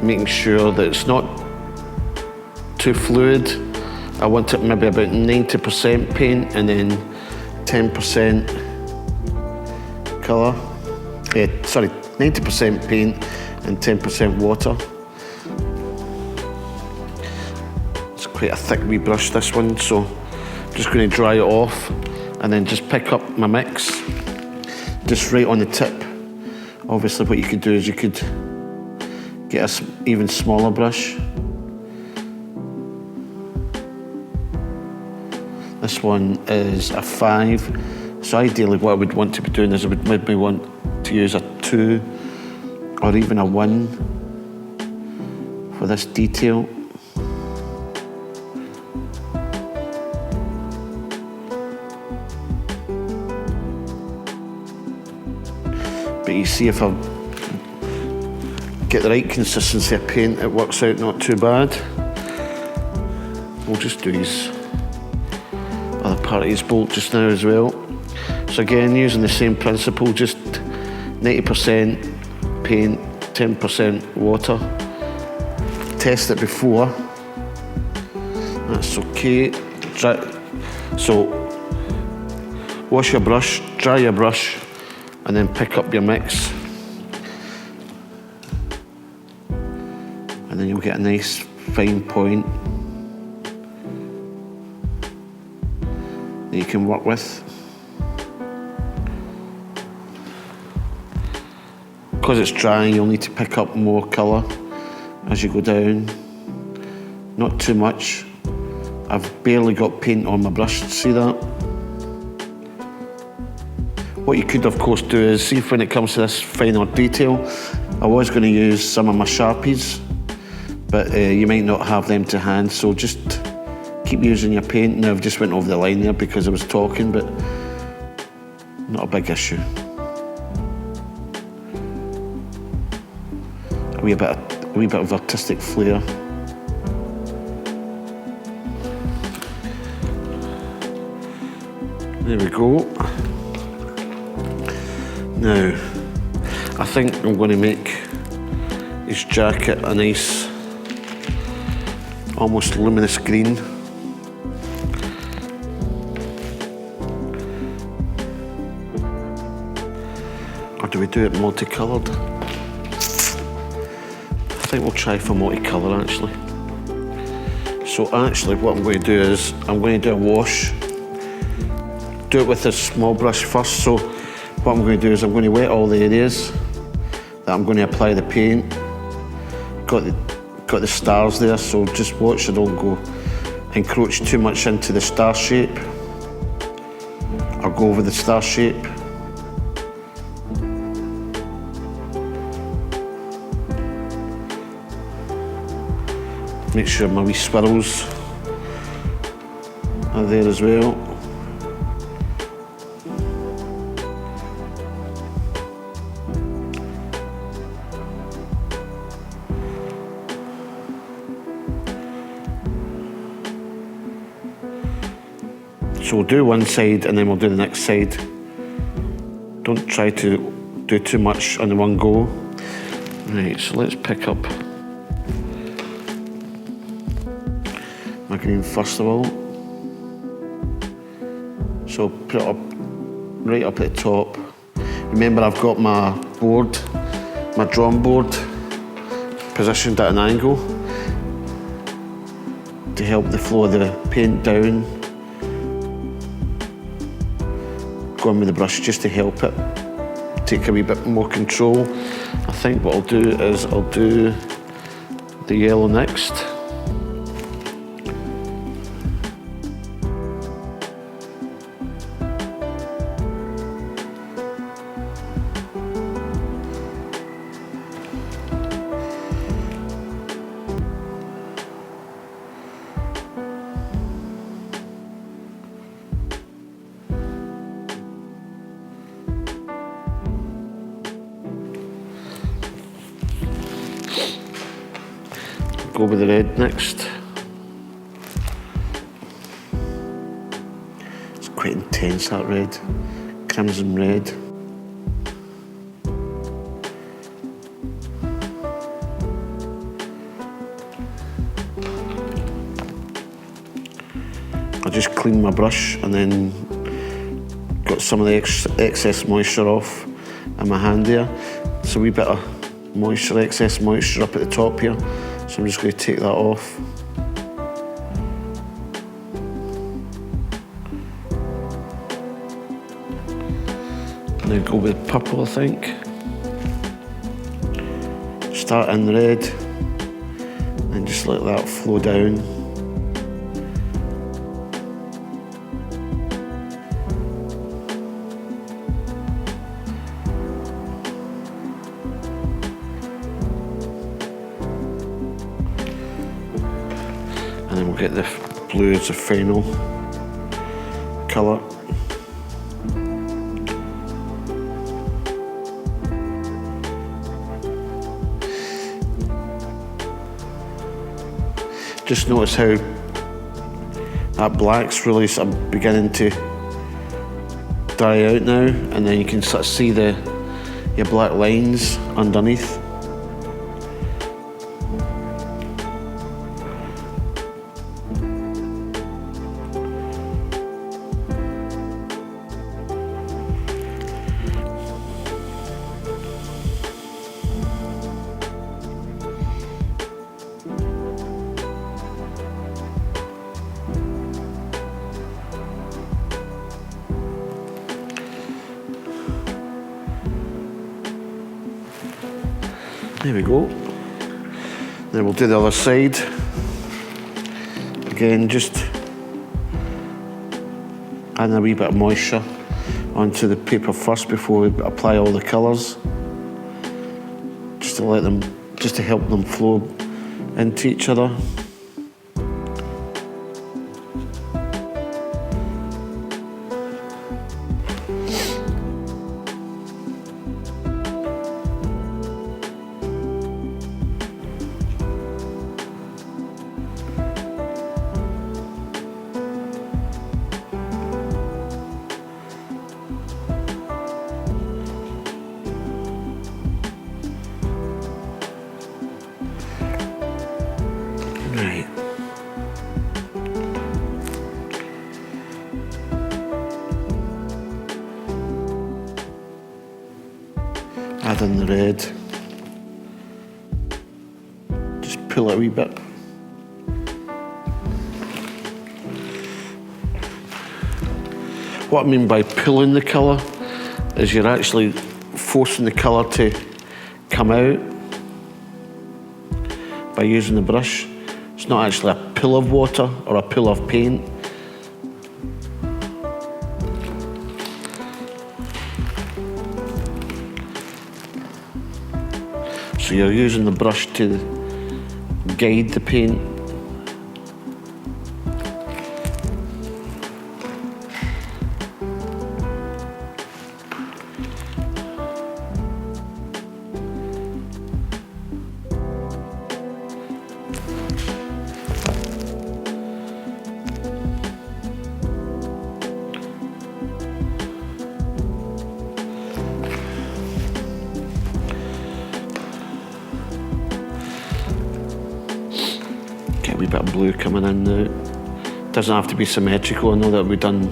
[SPEAKER 1] making sure that it's not too fluid. I want it maybe about 90% paint and then 10% colour. 90% paint and 10% water. Quite a thick wee brush, this one, so I'm just going to dry it off and then just pick up my mix just right on the tip. Obviously what you could do is you could get an even smaller brush. This one is a 5, so ideally what I would want to be doing is I would maybe want to use a 2 or even a 1 for this detail. But you see, if I get the right consistency of paint, it works out not too bad. We'll just do his other part of his bolt just now as well. So again, using the same principle, just 90% paint, 10% water. Test it before. That's okay. So wash your brush, dry your brush, and then pick up your mix. And then you'll get a nice fine point that you can work with. Because it's drying, you'll need to pick up more colour as you go down. Not too much. I've barely got paint on my brush, see that? What you could of course do is, see if when it comes to this finer detail, I was going to use some of my Sharpies, but you might not have them to hand, so just keep using your paint. Now I've just went over the line there because I was talking, but not a big issue. A wee bit of artistic flair. There we go. Now, I think I'm going to make his jacket a nice, almost luminous green. Or do we do it multicoloured? I think we'll try for multicolour actually. So actually what I'm going to do is, I'm going to do a wash. Do it with this small brush first. So what I'm going to do is I'm going to wet all the areas that I'm going to apply the paint. Got the stars there, so just watch it don't go encroach too much into the star shape or go over the star shape. Make sure my wee swirls are there as well. So we'll do one side and then we'll do the next side. Don't try to do too much on the one go. Right, so let's pick up my green first of all. So put it up, right up at the top. Remember, I've got my board, my drawing board, positioned at an angle to help the flow of the paint down. Going with the brush just to help it take a wee bit more control. I think what I'll do is I'll do the yellow next. Go with the red next. It's quite intense, that red. Crimson red. I just clean my brush and then got some of the excess moisture off in my hand there. It's a wee bit of moisture, excess moisture up at the top here. So I'm just going to take that off. And then go with purple, I think. Start in red and just let that flow down. And then we'll get the blue as the final colour. Just notice how that black's really sort of beginning to dry out now, and then you can sort of see your black lines underneath. There we go. Then we'll do the other side. Again, just add a wee bit of moisture onto the paper first before we apply all the colours. Just to help them flow into each other. Right. Add in the red. Just pull it a wee bit. What I mean by pulling the colour is you're actually forcing the colour to come out by using the brush. It's not actually a pull of water or a pull of paint. So you're using the brush to guide the paint. wee bit of blue coming in now. Doesn't have to be symmetrical. I know that we've done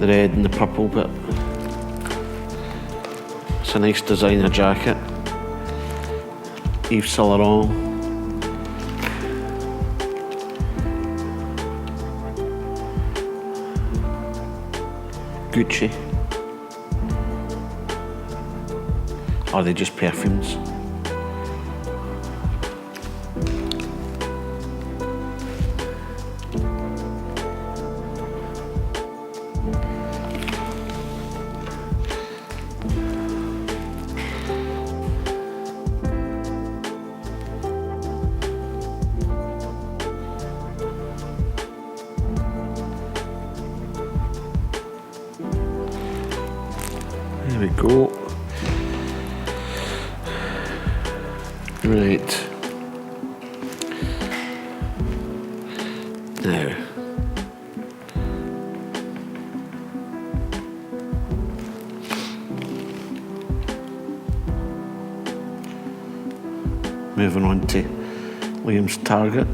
[SPEAKER 1] the red and the purple, but it's a nice designer jacket. Yves Saint Laurent. Gucci. Or are they just perfumes? There we go. Right. Now. Moving on to Liam's target.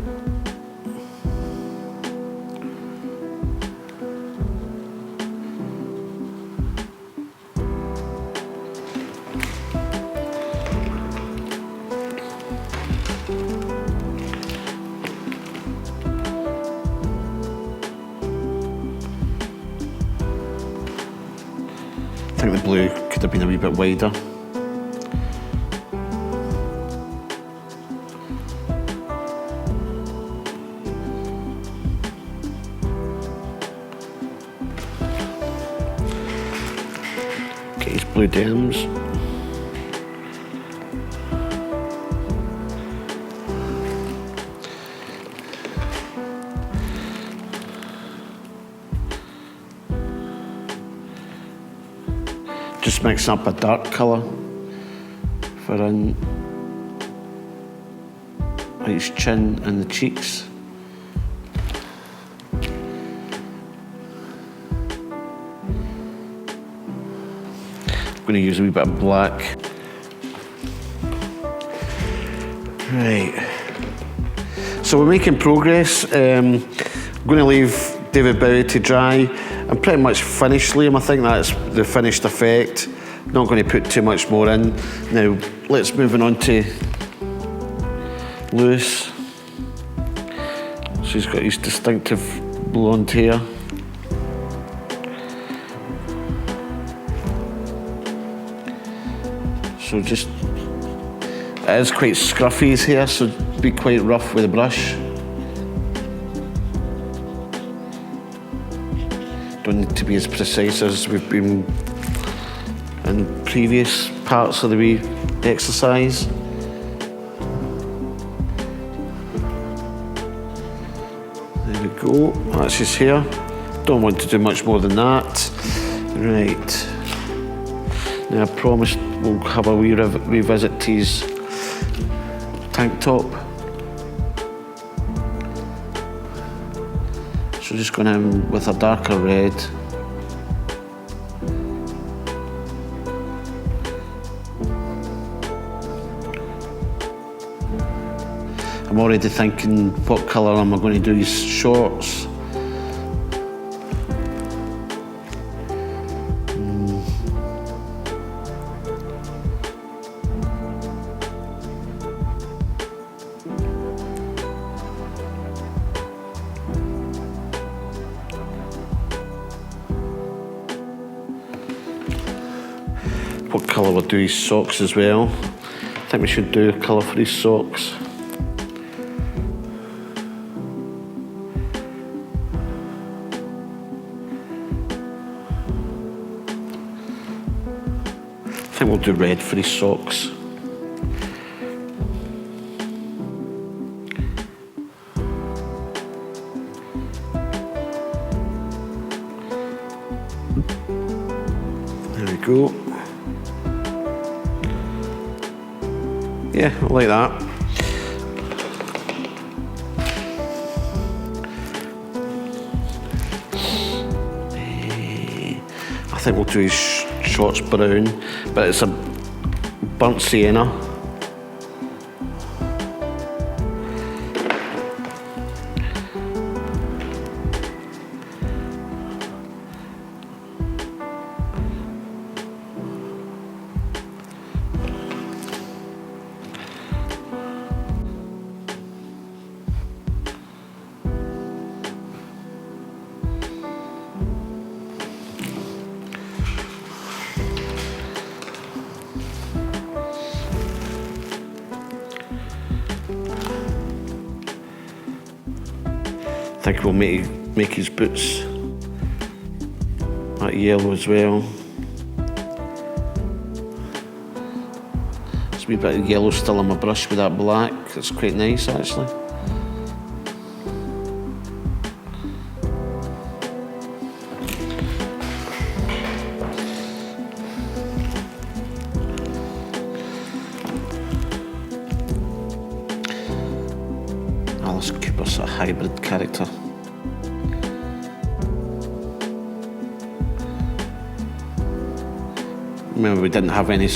[SPEAKER 1] I think the blue could have been a wee bit wider. Get his blue denims. Just mix up a dark colour for in his chin and the cheeks. I'm going to use a wee bit of black. Right. So we're making progress. I'm going to leave David Bowie to dry. I'm pretty much finished Liam. I think that's the finished effect. Not going to put too much more in. Now, let's move on to Lewis. So he's got his distinctive blonde hair. So just, it is quite scruffy his hair, so be quite rough with a brush. Don't need to be as precise as we've been in previous parts of the wee exercise. There we go, that's his hair. Don't want to do much more than that. Right. Now I promised we'll have a wee revisit to his tank top. So just going in with a darker red. I'm already thinking what colour am I going to do his shorts. What colour we'll do his socks as well. I think we should do a colour for his socks. I think we'll do red for his socks. There we go. Yeah, I like that. I think we'll do his shorts brown, but it's a burnt sienna. think we'll make his boots that yellow as well. There's a wee bit of yellow still on my brush with that black. It's quite nice actually. Alice Cooper's a hybrid character. Remember, we didn't have any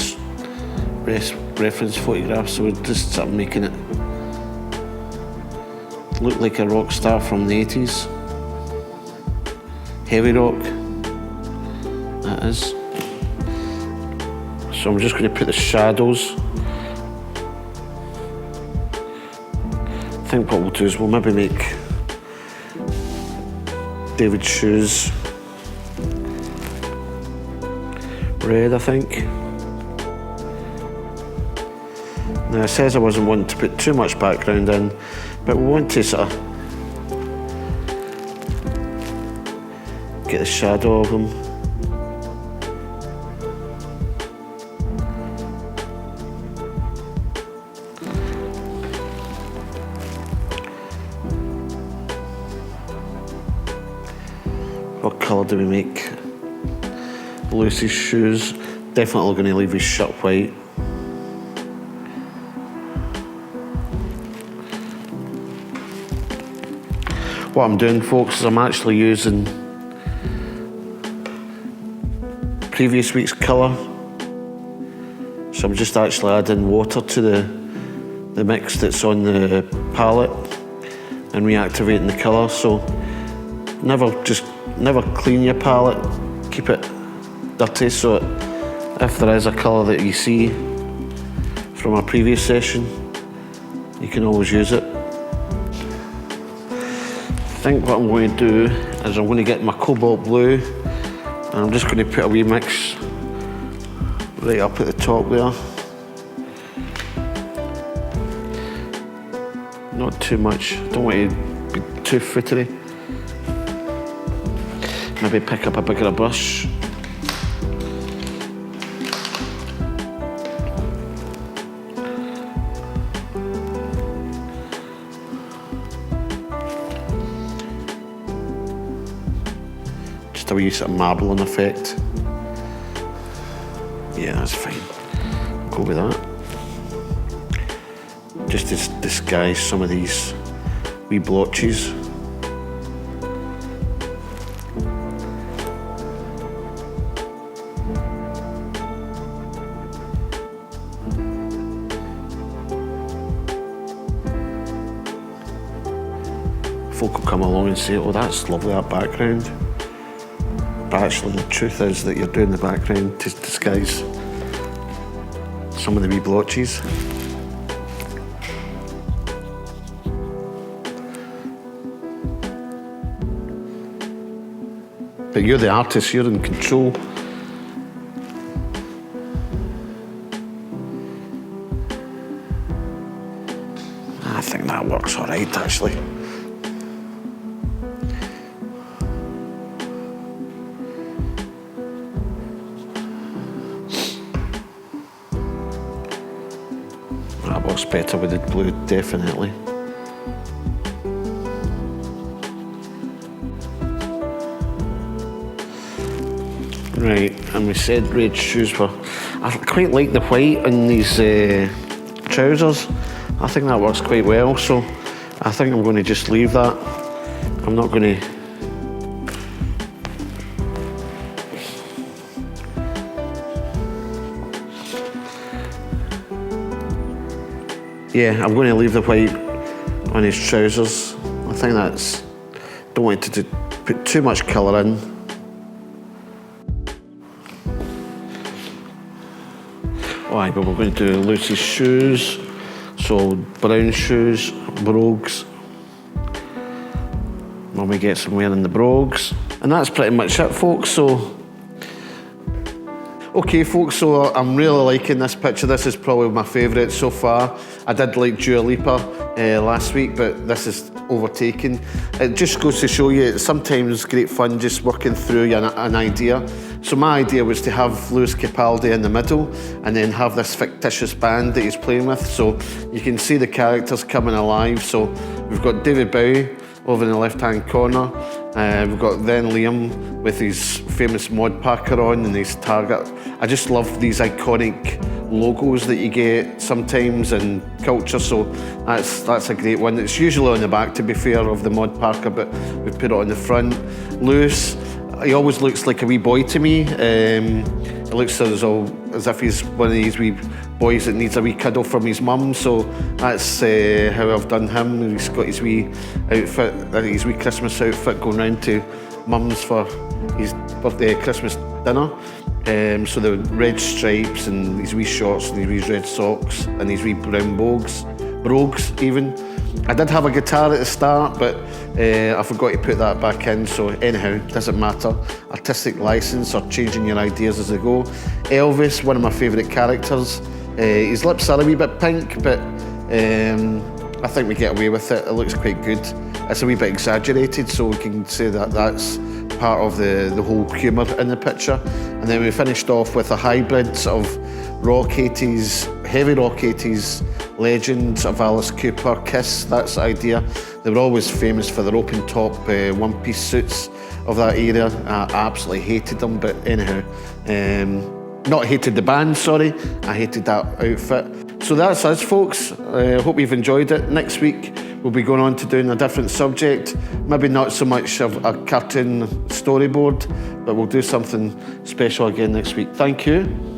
[SPEAKER 1] reference photographs, so we're just sort of making it look like a rock star from the 80s. Heavy rock, that is. So I'm just going to put the shadows. I think what we'll do is we'll maybe make David's shoes red, I think. Now it says I wasn't wanting to put too much background in, but we want to sort of get the shadow of them. What colour do we make Lucy's shoes? Definitely going to leave his shirt white. What I'm doing, folks, is I'm actually using previous week's colour. So I'm just actually adding water to the mix that's on the palette and reactivating the colour. So never clean your palette, keep it dirty, so if there is a colour that you see from a previous session, you can always use it. I think what I'm going to do is I'm going to get my cobalt blue and I'm just going to put a wee mix right up at the top there. Not too much, don't want to be too footery. Maybe pick up a bigger brush. Just a wee sort of marbling effect. Yeah, that's fine. Go with that. Just to disguise some of these wee blotches. Folk will come along and say, oh, that's lovely, that background. But actually the truth is that you're doing the background to disguise some of the wee blotches. But you're the artist, you're in control. I think that works all right, actually. That works better with the blue, definitely. Right, and we said red shoes were... I quite like the white on these trousers. I think that works quite well, so I think I'm going to just leave that. I'm not going to... Yeah, I'm going to leave the white on his trousers. I think that's... Don't want to put too much colour in. Alright, but we're going to do Lucy's shoes. So brown shoes, brogues. Mummy gets him wearing the brogues. And that's pretty much it, folks. So Okay folks, so I'm really liking this picture. This is probably my favourite so far. I did like Dua Lipa last week, but this is overtaken. It just goes to show you it's sometimes great fun just working through an idea. So my idea was to have Lewis Capaldi in the middle and then have this fictitious band that he's playing with. So you can see the characters coming alive. So we've got David Bowie over in the left-hand corner. We've got then Liam with his famous mod packer on and his target. I just love these iconic logos that you get sometimes in culture, so that's a great one. It's usually on the back, to be fair, of the mod packer, but we put it on the front. Lewis, he always looks like a wee boy to me. It looks as if he's one of these wee boys that needs a wee cuddle from his mum, so that's how I've done him. He's got his wee outfit, his wee Christmas outfit, going round to mum's for his birthday Christmas dinner. So the red stripes and these wee shorts and these wee red socks and these wee brown brogues even. I did have a guitar at the start, but I forgot to put that back in, so anyhow, doesn't matter. Artistic license or changing your ideas as they go. Elvis, one of my favourite characters. His lips are a wee bit pink, but I think we get away with it. It looks quite good. It's a wee bit exaggerated, so we can say that that's part of the whole humour in the picture. And then we finished off with a hybrid sort of rock 80s, heavy rock 80s legends of Alice Cooper, Kiss, that's the idea. They were always famous for their open top one-piece suits of that era. I absolutely hated them, but anyhow, not hated the band, sorry, I hated that outfit. So that's us folks, I hope you've enjoyed it. Next week we'll be going on to doing a different subject, maybe not so much of a cartoon storyboard, but we'll do something special again next week. Thank you.